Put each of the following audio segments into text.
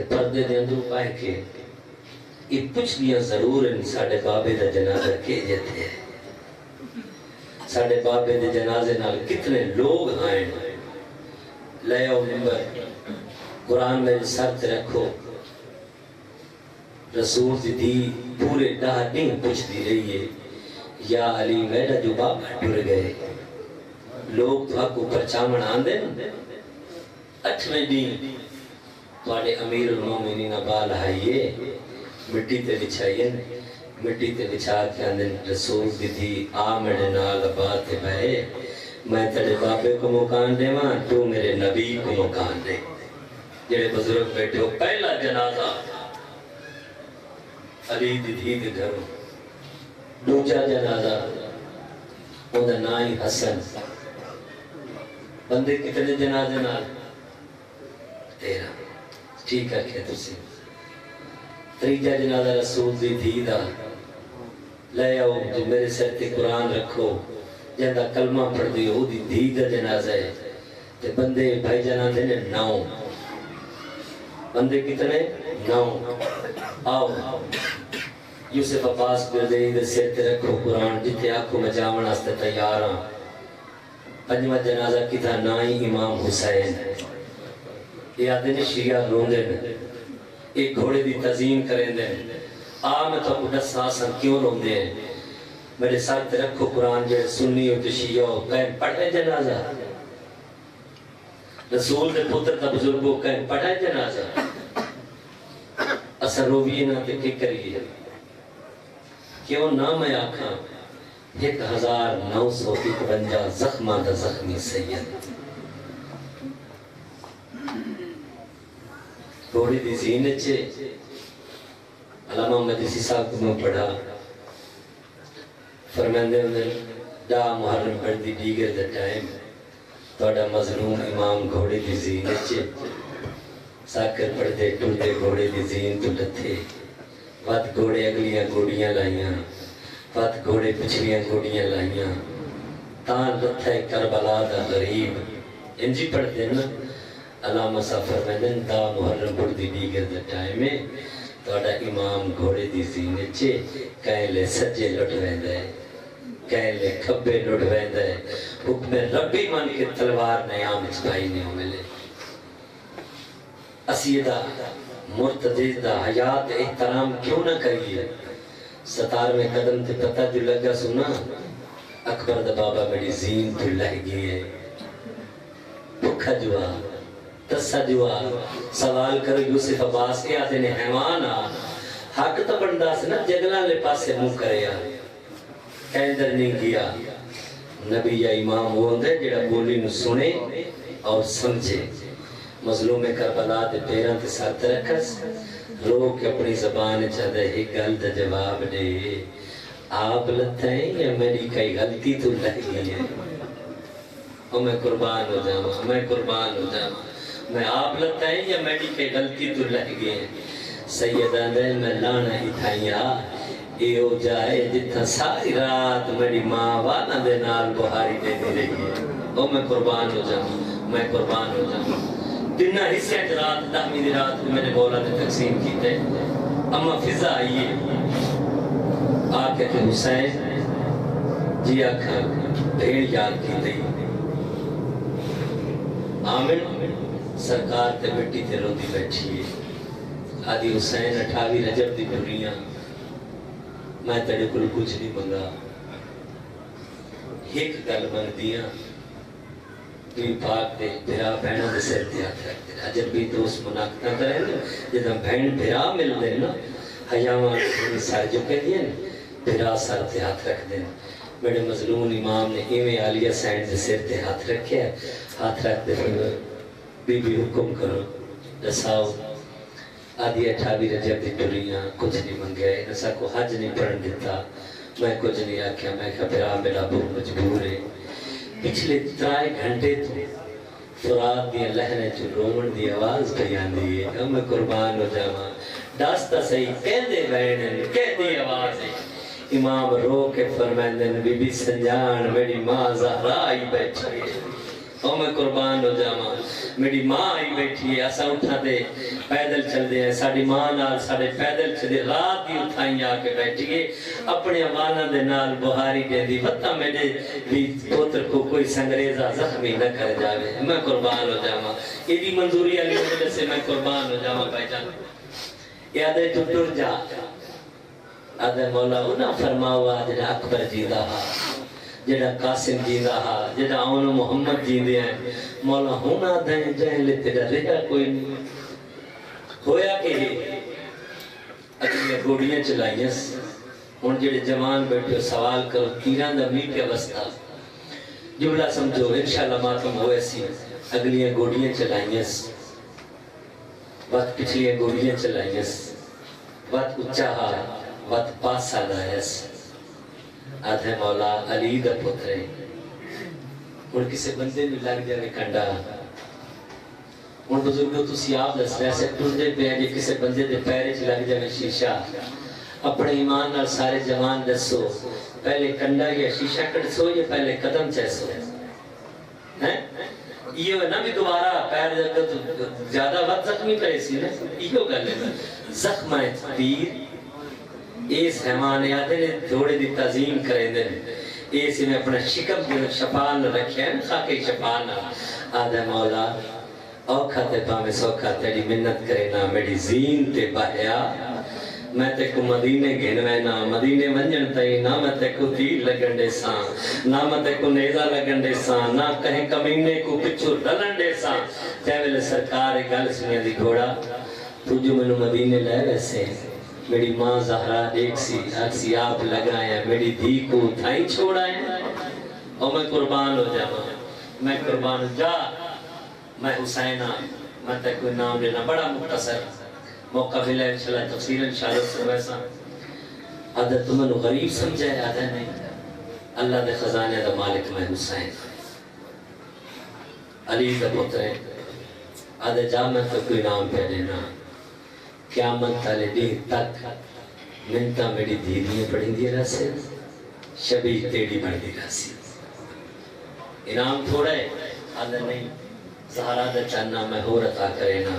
پردے دے اندر پائے کے یہ پوچھ دیا ضرور ہیں ساڑھے بابے دا جنازہ کے جاتے ہیں ساڑھے بابے دے جنازے نال کتنے لوگ آئیں لے آؤ ممبر قرآن میں سرت رکھو رسول دی پورے ڈاہ نہیں پوچھ دی رہی ہے یا علی میرا جو بابا ڈر گئے لوگ تو آپ کو پرچامن آندے اٹھویں دن تواڈے امیر المومنین بال آئیے مٹی تے بچھائیے مٹی تے بچھا کے اندر رسول دی آمد نال بات بھائے میں تیرے بابے کو مکان دے ماں تو میرے نبی کو مکان دے جڑے بزرگ بیٹھے ہو پہلا جنازہ علی دی گھروں دوجا جنازہ اوندا نائی حسن بندے کتنے جنازے نال 13 ٹھیک ہے کہ تسی تریجا جنازہ رسول دی دا لے آؤ جو میرے سر تے قرآن رکھو جندہ کلمہ پڑھ دیو دی دا جنازہ ہے تے بندے بھائی جنان دینے 9 بندے کتنے 9 آؤ یوسف عباس بردے دے سر تے رکھو قرآن جتے آنکھوں میں جامن آستے تیار ہاں پنجمہ جنازہ کی تھا نائی امام حسین یہ آدھے نے شیعہ روندے نے ایک گھوڑے دی تزیم کریں دے میں تو اپنا ساسن کیوں روندے ہیں میرے ساتھ رکھو قرآن جو سنی ہو تو شیعہ ہو کہیں پڑھے جنازہ رسول دے پتر تا بزرگوں کہیں پڑھے جنازہ اثر رویے نہ تے کی کریے کیوں نہ میں آکھاں 1951 زخمہ دا زخمی سید گھوڑی دی زینت چھے علامہ مجلسی صاحب کو میں پڑھا فرماندے انہیں دا محرم پڑھ دی دیگر دا ٹائم توڑا مظلوم امام گھوڑی دی زینت چھے ساکر پڑھ دے ٹوڑ دے گھوڑی دی زین تو لتھے وات گھوڑے اگلیاں گھوڑیاں لائیاں وات گھوڑے پچھلیاں گھوڑیاں لائیاں تان لتھے کربلا دا غریب انجی پڑھ دے نا علامہ سفر میں دن دا محرم پڑھ دی دیگر دا ٹائم ہے توڑا امام گھوڑے دی زینت چھے کہیں لے سجے لٹ ویندہ ہے کہیں لے کھبے لٹ ویندہ ہے حکم ربی من کے تلوار نیام اچھائی نہیں ہو ملے اسیدہ مرتدید دا حیات احترام کیوں نہ کریے 17 قدم تے پتہ جو لگا سنا اکبر دا بابا میری زین تو لہ گئی ہے بکھا جوا تسا جوا سوال کرو یوسف عباس کے آتے نے حیوانا حق تا بندہ سنا جگلان لے پاسے مو کرے یا کہندر نہیں کیا نبی یا امام وہ اندھے جڑا بولی نو سنے اور سمجھے مظلوم کربلا دے پیران تے ساتھ رکھس رو کے اپنی زبان چاہدے ہی گل دا جواب دے آپ لتا ہیں یا میری کئی غلطی تو لگی ہے اور میں قربان ہو جاؤں میں قربان ہو جاؤں میں آپ لتا ہیں یا میری کئی غلطی تو لگی ہے سیدہ نے میں لانا ہی تھائیا اے ہو جائے جتنا ساری رات میری ماں وانا دے نال بہاری دے دی رہی ہے اور میں قربان ہو جاؤں میں قربان ہو جاؤں دنہ حصہ رات دہمی دی رات میں نے مولا نے تقسیم کی تھے اما فضا آئیے آکے کہ حسین جی آکھا بھیڑ یاد کی تھی آمن سرکار تے مٹی تے روندی بیٹھیے آدھی حسین 28 رجب دی بھریاں میں تڑے کل کچھ نہیں منگا ایک گل من دیا کوئی پاک دے بھرا بہنوں دے سر دے ہاتھ رکھ دے جب بھی دوست مناقتہ کریں جب بہن بھرا مل دے نا حیاوان سر جو کہہ دیا بھرا سر دے ہاتھ رکھ دے میرے مظلوم امام نے ایویں عالیہ سینڈ دے سر دے ہاتھ رکھے ہاتھ رکھ دے بی بی حکم کرو رساؤ آدھی 28 رجب دی ٹوریاں کچھ نہیں منگے نسا کو حج نہیں پڑھن دیتا میں کچھ نہیں آکھیا میں کہا بھرا میرا بہت مجبور ہے پچھلے 3 گھنٹے تو فراد دیا لہنے چو رومن دی آواز بیان دیئے میں قربان ہو جاواں داستا صحیح کہہ دے بینن کہہ دی آواز ہے امام رو کے فرمائندن بی بی سنجان میری ماں زہرہ آئی بیٹھے او میں قربان ہو جاواں میری ماں آئی بیٹھی ہے اساں اٹھا دے پیدل چل دے ہیں ساڑی ماں نال ساڑے پیدل چلے رات دی اٹھائیں آ کے بیٹھی ہے اپنے امانہ دے نال بہاری دے دی وطا میرے بھی پوتر کو کوئی سنگریزہ زخمی نہ کر جاوے میں قربان ہو جاواں یہ دی منظوری علی وجہ سے میں قربان ہو جاواں بھائی جان یادے تو ٹر جا آدھے مولا انہاں فرماوا جڑا اکبر جیدہ ہا جڑا قاسم جیدہ ہا جڑا اون محمد جیدے ہیں مولا ہونا دیں جہیں لے تیرا رہا کوئی نہیں ہویا کہ اگلیاں گوڑیاں چلائیاں ان جڑے جوان بیٹھے سوال کرو تیران دا می پہ وستا جملہ سمجھو انشاءاللہ ماتم ہوئے سی اگلیاں گوڑیاں چلائیاں وقت پچھلیاں گوڑیاں چلائیاں وقت اچھا ہا وقت پاسا لائیس آدھے مولا علی دا پترے ان کسے بندے میں لگ جائے کنڈا ان بزرگوں تو سیاب دس رہے سے ٹردے پہ ہیں جی کسے بندے دے پیرے چ لگ جائے شیشہ اپنے ایمان اور سارے جوان دسو پہلے کنڈا یا شیشہ کٹسو یا پہلے قدم چیسو یہ نہ بھی دوبارہ پیر زیادہ وقت زخمی کرے سی نا یہ کر لے زخمہ تیر اس حیمان یادے نے جوڑے دی تعظیم کریں دے اس میں اپنا شکم شفان رکھے ہیں خاکی شفان آدھے مولا اوکھا تے پامے سوکھا تیری منت کرے نا میری زین تے بہیا میں تے کو مدینے گھنوے نا مدینے منجن تائی نہ میں تے کو تیر لگن دے ساں نہ میں تے کو نیزہ لگن دے ساں نہ کہیں کمینے کو پچھو ڈلن دے ساں تیویلے سرکار گل سنیا دی گھوڑا تو جو منو مدینے لے ویسے میری ماں زہرہ ایک سی آپ لگائیں میری دھی کو تھائی چھوڑائیں اور میں قربان ہو جاواں میں قربان ہو جا میں حسینہ میں تک کوئی نام لینا بڑا مختصر موقع ملا انشاءاللہ تفسیر انشاءاللہ سرویسا آدھا تمہیں غریب سمجھے آدھا نہیں اللہ دے خزانے دا مالک میں حسین علی دا پترے آدھا جا میں تک کوئی نام پہ لینا قیامت تالے دیر تک منتا میری دیدیاں پڑھیں دی راسے شبیہ تیڑی پڑھ دی راسے انعام تھوڑا ہے آدھا نہیں زہرہ دا چاننا میں ہو رتا کرے نا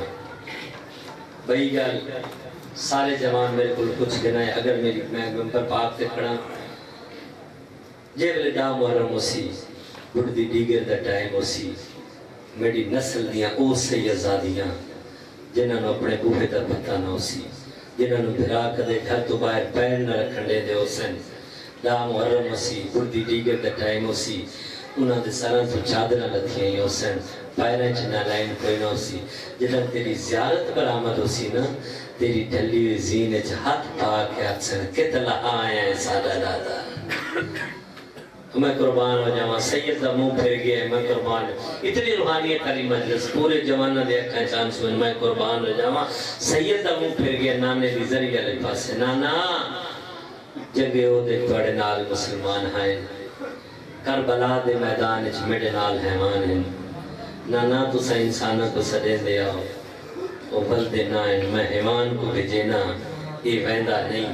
بھئی گل سارے جوان میرے کل کچھ گنائے اگر میری میں گمپر پاک تے کھڑا جے بلے ڈا محرم اسی بڑھ دی دیگر دا ٹائم اسی میری نسل دیاں او سیزادیاں جنہاں نے اپنے بوہے دا پتہ نہ اسی جنہاں نے بھرا کدے گھر تو باہر پیر نہ رکھن دے دے حسین ڈا محرم اسی بڑھ دی دیگر دا ٹائم اسی انہاں دے سران تو چادرہ لتھیاں ہی حسین پائریں چنہ لائن کوئی نہ اسی جنہاں تیری زیارت پر آمد اسی نا تیری ڈھلی ہوئی زینے چھ ہاتھ پاک ہے اکسن کتلا آئے ہیں سادہ دادا میں قربان ہو جاواں سید دا منہ پھر گیا ہے میں قربان اتنی روحانیت علی مجلس پورے جوانہ دے اکھاں چانس میں میں قربان ہو جاواں سید دا منہ پھر گیا نانے دی ذریعہ لے پاس ہے نانا جگہ ہو دے بڑے نال مسلمان ہیں کربلا دے میدان اچھ میڈے نال حیوان ہیں نانا تو سا انسانہ کو سدے دے آؤ او بلدے نائن میں حیوان کو بھیجینا یہ ویندہ نہیں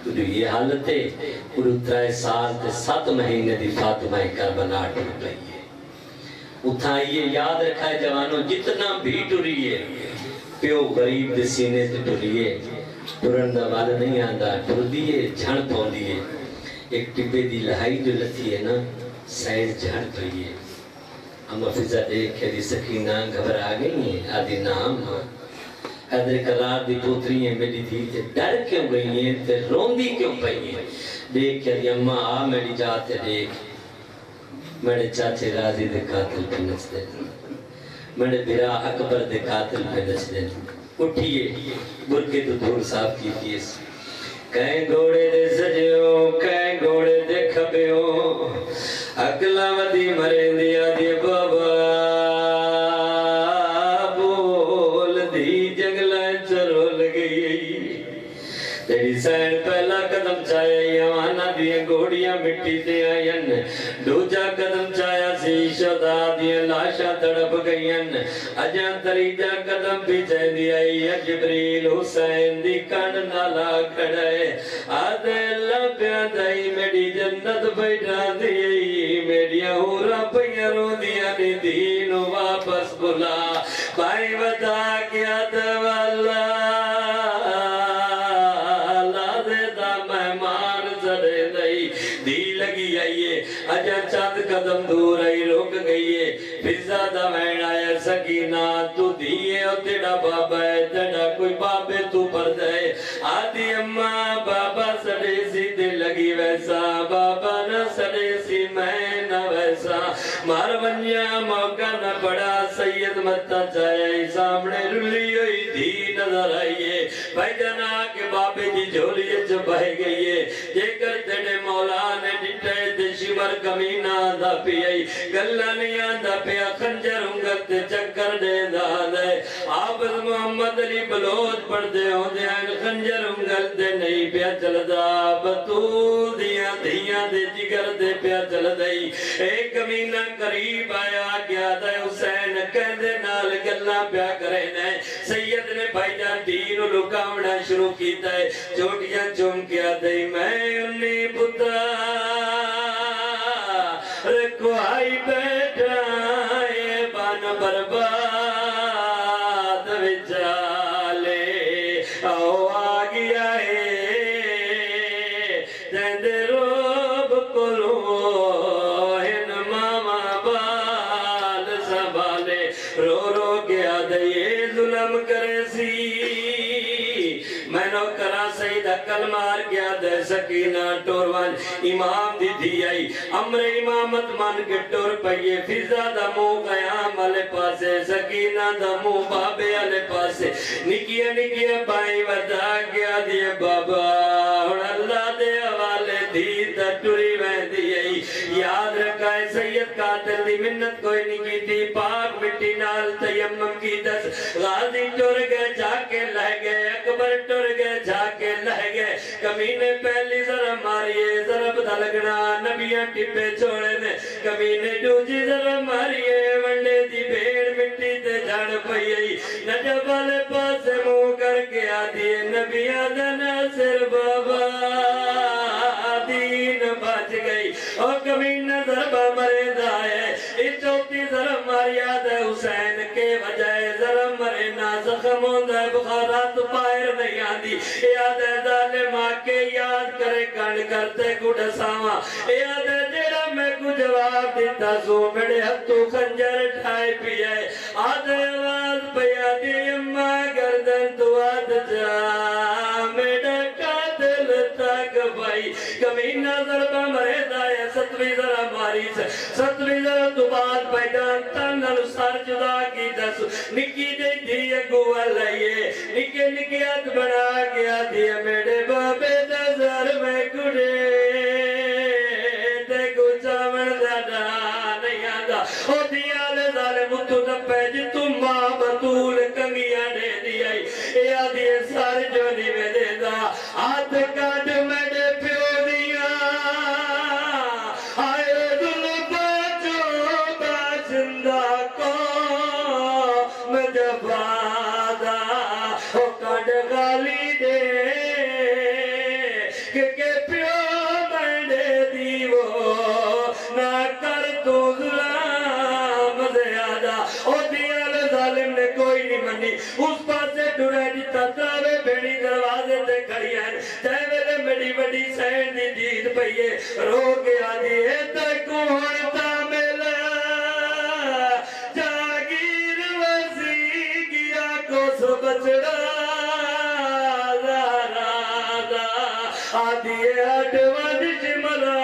تو یہ حالت ہے پورو 3 سال تے 7 مہینے دی فاطمہ کربلا ٹوٹ گئی ہے اتھا یہ یاد رکھا ہے جوانوں جتنا بھی ٹری ہے پیو غریب دے سینے تے ٹری ہے ٹرندہ والا نہیں آندہ ٹر دیئے جھڑ پون دیئے ایک ٹبے دی لہائی جو لتھی ہے نا سائز جھڑ پئی ہے اما فضا دیکھ کے دی سکینہ گھبرا گئی ہیں آدھی نام حیدر قرار دی پوتری ہیں میری تھی تے ڈر کیوں گئی ہیں تے روندی کیوں پئی ہیں دیکھ کے دی اممہ آ میری جاتے دیکھ میرے چاچے راضی دے قاتل پہ نچ دے میرے بھرا اکبر دے قاتل پہ نچ دے اٹھئے برکے تو دھور صاحب کی تیس کہیں گوڑے دے سجیوں کہیں گوڑے دے کھبیوں اکلا ودی مرین دیا دی بابا بول دی جنگلہ چرول گئی تیری سین پہلا قدم چاہیا یوانا دیا گوڑیاں مٹی دیا ین دوجا قدم چاہیا سی شدا دیا لاشا تڑپ گئین اجاں تریجا قدم پیچھے دی آئی جبریل حسین دی کن نالا کھڑے آدھے اللہ پیادائی میری جنت بیٹھا دی میری ہورا پیروں دیا نی دین واپس بلا بھائی بتا کیا دوالا اجا چند قدم دور آئی روک گئیے فضا دا وین آیا سکینہ تو دیئے او تیڑا بابا ہے تیڑا کوئی بابے تو پر دے آدھی اممہ بابا سڑے سی دے لگی ویسا بابا نہ سڑے سی میں نہ ویسا مار ونیا موقع نہ پڑا سید متا چاہے سامنے رلی ہوئی دھی نظر آئیے بھائی جانا کہ بابے دی جھولیے چپائے گئیے جے کر تیڑے مولا نے ڈٹے دے شمر کمینہ دا پیائی گلہ نہیں آندہ پیا خنجر انگل چکر دے دے آبد محمد علی بلوچ پڑھ دے ہوں دے خنجر انگل دے نہیں پیا چل دا بطو دیا دھیاں دے جگر دے پیا چل دائی ایک کمینہ قریب آیا گیا دے حسین کہندے نال گلہ پیا کرے نے سید نے بھائی جان دین لکاونا شروع کیتا ہے چوٹیاں چوم کیا دے میں انہی پتا رکھو آئی بیٹھا یہ بان برباد وچالے آؤ آگیا ہے جیندے روب کلو ہن ماما بال سنبھالے رو رو گیا دے ظلم کرے سی میں نو کرا سید اکل مار گیا دے سکینہ ٹوروان امام دی دی آئی امر امامت مان کے ٹور پئیے فضا دا مو قیام علی پاسے سکینہ دا مو بابے علی پاسے نکیا نکیا بائی ودا گیا دیے بابا اور اللہ دے حوالے دی تا ٹوری میں دی آئی یاد رکھا ہے سید قاتل دی منت کوئی نہیں کی تھی پاک مٹی نال تیمم کی دس غازی ٹور گئے جا کے لہ گئے اکبر ٹور گئے جا کے لہ گئے کمینے پہلی ذرا ماریے ذرا بدا لگنا نبیاں ٹپے چھوڑے نے کمینے ڈوجی ذرا ماریے ونڈے دی بھیڑ مٹی تے جھاڑ پئی نجب والے پاس منہ کر کے آدھی نبیاں دا ناصر بابا دین بچ گئی او کمینہ ضربہ مرے دائے اس چوتی ذرا ماریا دے حسین کے وجہ ذرا مرے نا زخم ہوندہ بخارات باہر نہیں آندی یاد ہے ظالمہ کے یاد کرے کانڈ کرتے گھڑ ساما یاد ہے جیڑا میں کو جواب دیتا سو میرے ہتھو خنجر ٹھائے پیئے آدھے آواز پیا دی اممہ گردن تو آدھ جا میرا قاتل تک بھائی کمینہ ضربہ مرے دائے ستوی ذرا ماری سے ستوی ذرا تو بات پیدان تنگل سار جدا کی دس نکی دے دیئے گوہ لئیے نکے نکیات بنا گیا دیئے میرے بابے دزار میں گڑے تے گوچا مردہ نہیں آدھا او دیا لے ظالم تو دپے جی تم ماں بطول کنگیاں دے دیئے یا دیئے سار جونی میں دے دا آدھ کاٹ میرے پیو دیا آئے دل باچو باشندہ کو مجبادہ او کاٹ غالی دے کہ پیو میں دیو نہ کر تو ظلم زیادہ او دیال ظالم نے کوئی نہیں منی اس پاسے ڈورے جتا تراوے بھیڑی دروازے تے کھڑی ہیں جائے ویلے میری بڑی سین دی دید پئیے رو کے آدھی ہے تے کوہنتا ملا جاگیر وزی گیا کو سو بچڑا آدھی اٹھ ودش ملا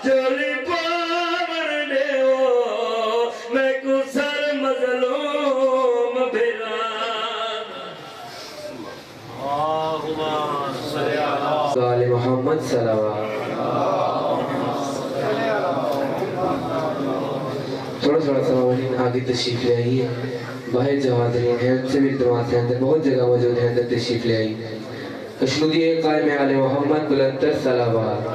چولی پاور دے ہو میں کو سر مظلوم بھیرا آل محمد صلوات تھوڑا تھوڑا سماوالین آگے تشریف لے آئی ہے باہر جوادرین ہیں سے بھی دروازے ہیں اندر بہت جگہ موجود ہیں اندر تشریف لے آئی اشنودی قائم آل محمد بلندر صلوات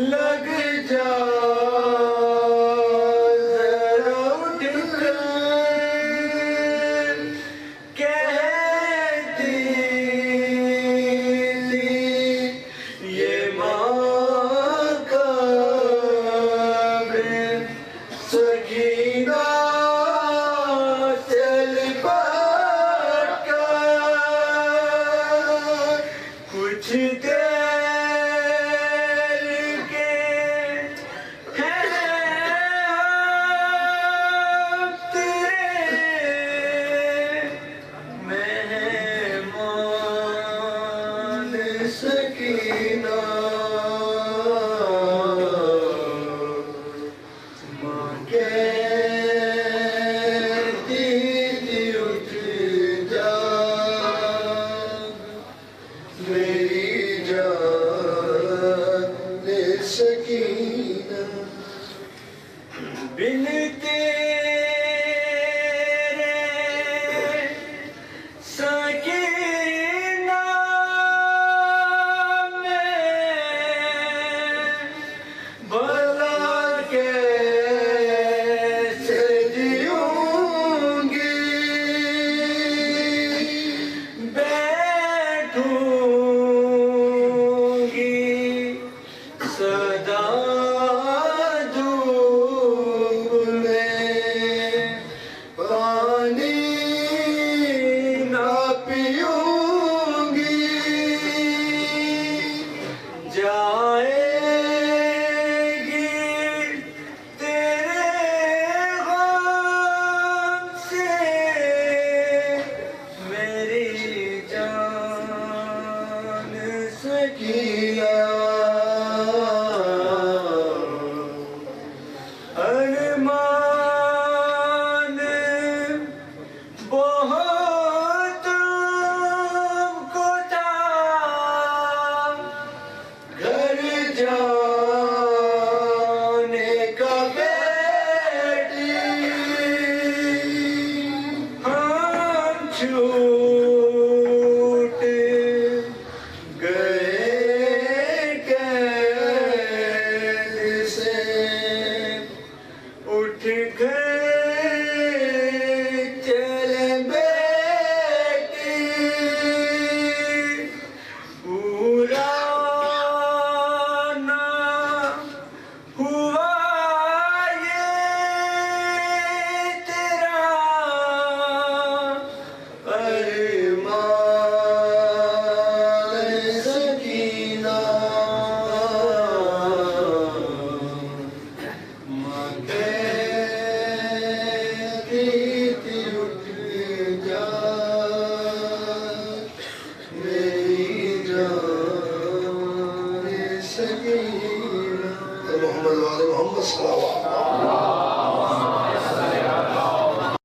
لگ جا ذرا اٹھ کر کہتی تھی یہ ماں کا بے سکینہ چل پڑ کر کچھ دیر کے ہیں ہم تیرے مہمان سکینہ ماں کہتی تھی اٹھ جا میری جان سکینہ بن تیرے سکینہ میں بھلا کیسے جیوں گی بیٹھوں گی سدا دھوپ میں پانی نہ پیوں گی جائے گی تیرے غم سے میری جان سکینہ ارمان بہت تم کو تھا گھر جانے کا بیٹی ہم چھوٹ گئے قید سے اٹھ گئے چلے بیٹی پورا نہ ہوا یہ تیرا ارمان سکینہ ماں کہتی تھی اٹھ جا میری جان سکینہ محمد وآل محمد صلی اللہ علیہ وسلم